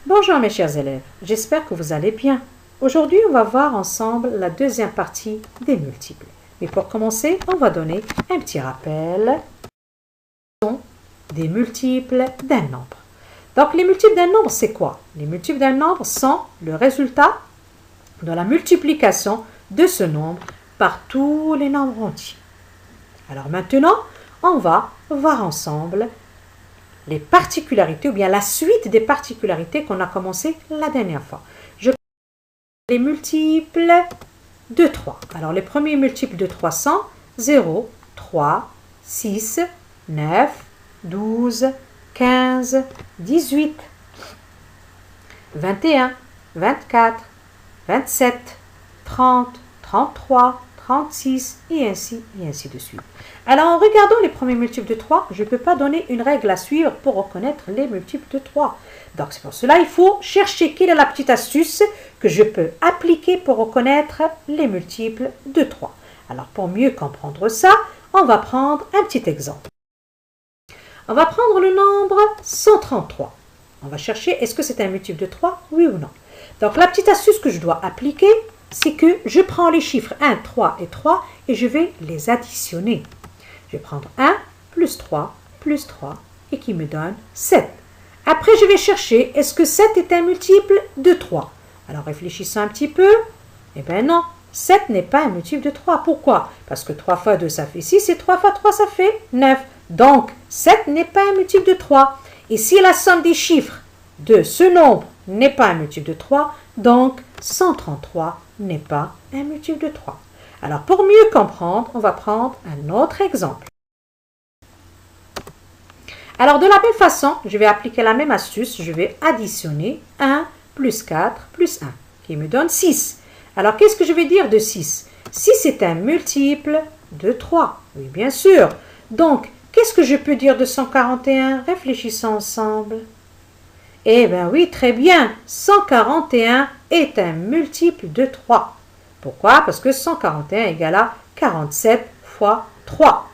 Bonjour mes chers élèves, j'espère que vous allez bien. Aujourd'hui, on va voir ensemble la deuxième partie des multiples. Mais pour commencer, on va donner un petit rappel des multiples d'un nombre. Donc les multiples d'un nombre, c'est quoi? Les multiples d'un nombre sont le résultat de la multiplication de ce nombre par tous les nombres entiers. Alors maintenant, on va voir ensemble les particularités ou bien la suite des particularités qu'on a commencé la dernière fois. Je prends les multiples de 3. Alors les premiers multiples de 3 sont 0, 3, 6, 9, 12, 15, 18, 21, 24, 27, 30, 33, 36 et ainsi de suite. Alors, en regardant les premiers multiples de 3, je ne peux pas donner une règle à suivre pour reconnaître les multiples de 3. Donc, c'est pour cela il faut chercher quelle est la petite astuce que je peux appliquer pour reconnaître les multiples de 3. Alors, pour mieux comprendre ça, on va prendre un petit exemple. On va prendre le nombre 133. On va chercher, est-ce que c'est un multiple de 3, oui ou non? Donc, la petite astuce que je dois appliquer, c'est que je prends les chiffres 1, 3 et 3 et je vais les additionner. Je vais prendre 1 plus 3 et qui me donne 7. Après, je vais chercher, est-ce que 7 est un multiple de 3? Alors, réfléchissons un petit peu. Eh bien non, 7 n'est pas un multiple de 3. Pourquoi? Parce que 3 fois 2, ça fait 6 et 3 fois 3, ça fait 9. Donc, 7 n'est pas un multiple de 3. Et si la somme des chiffres de ce nombre n'est pas un multiple de 3, donc 133 n'est pas un multiple de 3. Alors, pour mieux comprendre, on va prendre un autre exemple. Alors, de la même façon, je vais appliquer la même astuce. Je vais additionner 1 plus 4 plus 1, qui me donne 6. Alors, qu'est-ce que je vais dire de 6? 6 est un multiple de 3. Oui, bien sûr. Donc, qu'est-ce que je peux dire de 141? Réfléchissons ensemble. Eh bien oui, très bien. 141 est un multiple de 3. Pourquoi? Parce que 141 égale à 47 fois 3.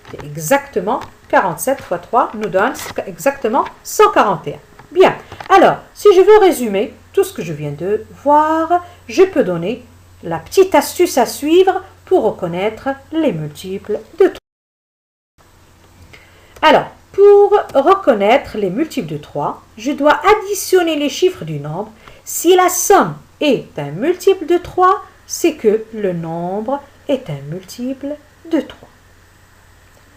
C'est exactement 47 fois 3 nous donne exactement 141. Bien. Alors, si je veux résumer tout ce que je viens de voir, je peux donner la petite astuce à suivre pour reconnaître les multiples de 3. Alors, pour reconnaître les multiples de 3, je dois additionner les chiffres du nombre. Si la somme est un multiple de 3, c'est que le nombre est un multiple de 3.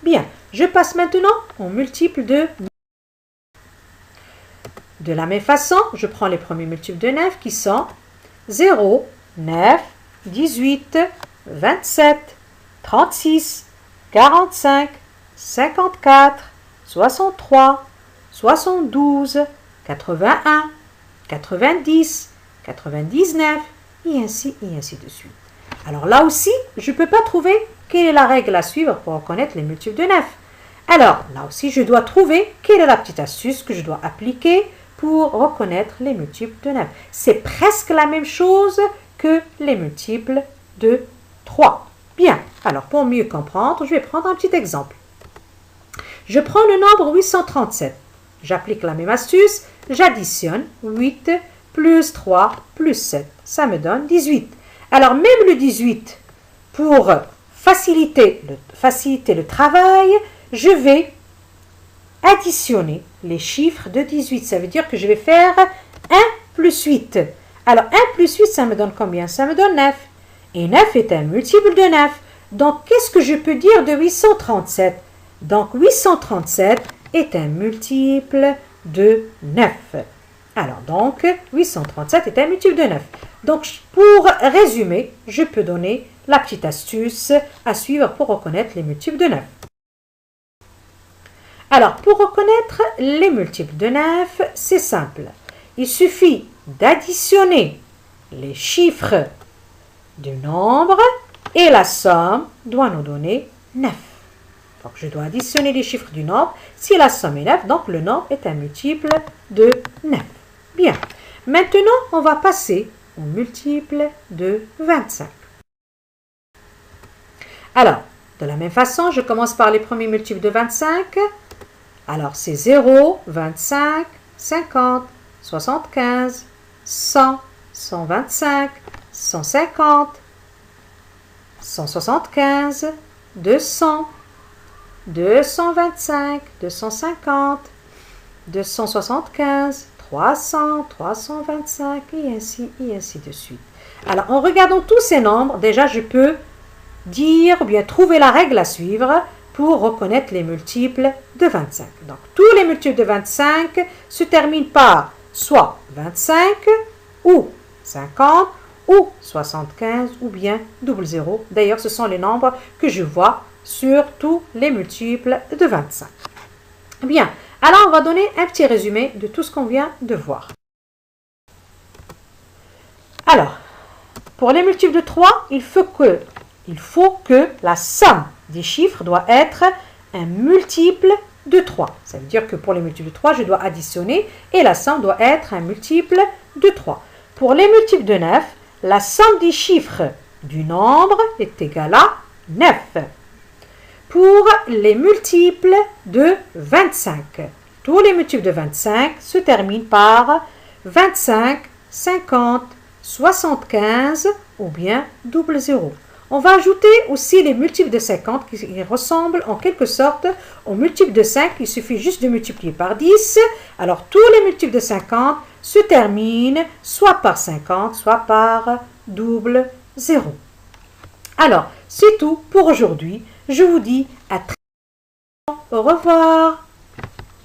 Bien, je passe maintenant au multiple de 9. De la même façon, je prends les premiers multiples de 9 qui sont 0, 9, 18, 27, 36, 45, 54, 63, 72, 81, 90, 99 et ainsi de suite. Alors là aussi, je ne peux pas trouver quelle est la règle à suivre pour reconnaître les multiples de 9. Alors là aussi, je dois trouver quelle est la petite astuce que je dois appliquer pour reconnaître les multiples de 9. C'est presque la même chose que les multiples de 3. Bien, alors pour mieux comprendre, je vais prendre un petit exemple. Je prends le nombre 837. J'applique la même astuce, j'additionne 8 plus 3 plus 7. Ça me donne 18. Alors même le 18, pour faciliter le travail, je vais additionner les chiffres de 18. Ça veut dire que je vais faire 1 plus 8. Alors 1 plus 8, ça me donne combien? Ça me donne 9. Et 9 est un multiple de 9. Donc qu'est-ce que je peux dire de 837? Donc 837 est un multiple de 9. Alors donc 837 est un multiple de 9. Donc pour résumer, je peux donner la petite astuce à suivre pour reconnaître les multiples de 9. Alors pour reconnaître les multiples de 9, c'est simple. Il suffit d'additionner les chiffres du nombre et la somme doit nous donner 9. Donc, je dois additionner les chiffres du nombre. Si la somme est 9, donc le nombre est un multiple de 9. Bien. Maintenant, on va passer au multiple de 25. Alors, de la même façon, je commence par les premiers multiples de 25. Alors, c'est 0, 25, 50, 75, 100, 125, 150, 175, 200, 225, 250, 275, 300, 325 et ainsi de suite. Alors, en regardant tous ces nombres, déjà je peux dire ou bien trouver la règle à suivre pour reconnaître les multiples de 25. Donc, tous les multiples de 25 se terminent par soit 25 ou 50 ou 75 ou bien double 0. D'ailleurs, ce sont les nombres que je vois sur tous les multiples de 25. Bien, alors on va donner un petit résumé de tout ce qu'on vient de voir. Alors, pour les multiples de 3, il faut que la somme des chiffres doit être un multiple de 3. Ça veut dire que pour les multiples de 3, je dois additionner et la somme doit être un multiple de 3. Pour les multiples de 9, la somme des chiffres du nombre est égale à 9. Pour les multiples de 25, tous les multiples de 25 se terminent par 25, 50, 75 ou bien double 0. On va ajouter aussi les multiples de 50 qui ressemblent en quelque sorte aux multiples de 5. Il suffit juste de multiplier par 10. Alors tous les multiples de 50 se terminent soit par 50, soit par double 0. Alors, c'est tout pour aujourd'hui. Je vous dis à très bientôt. Au revoir.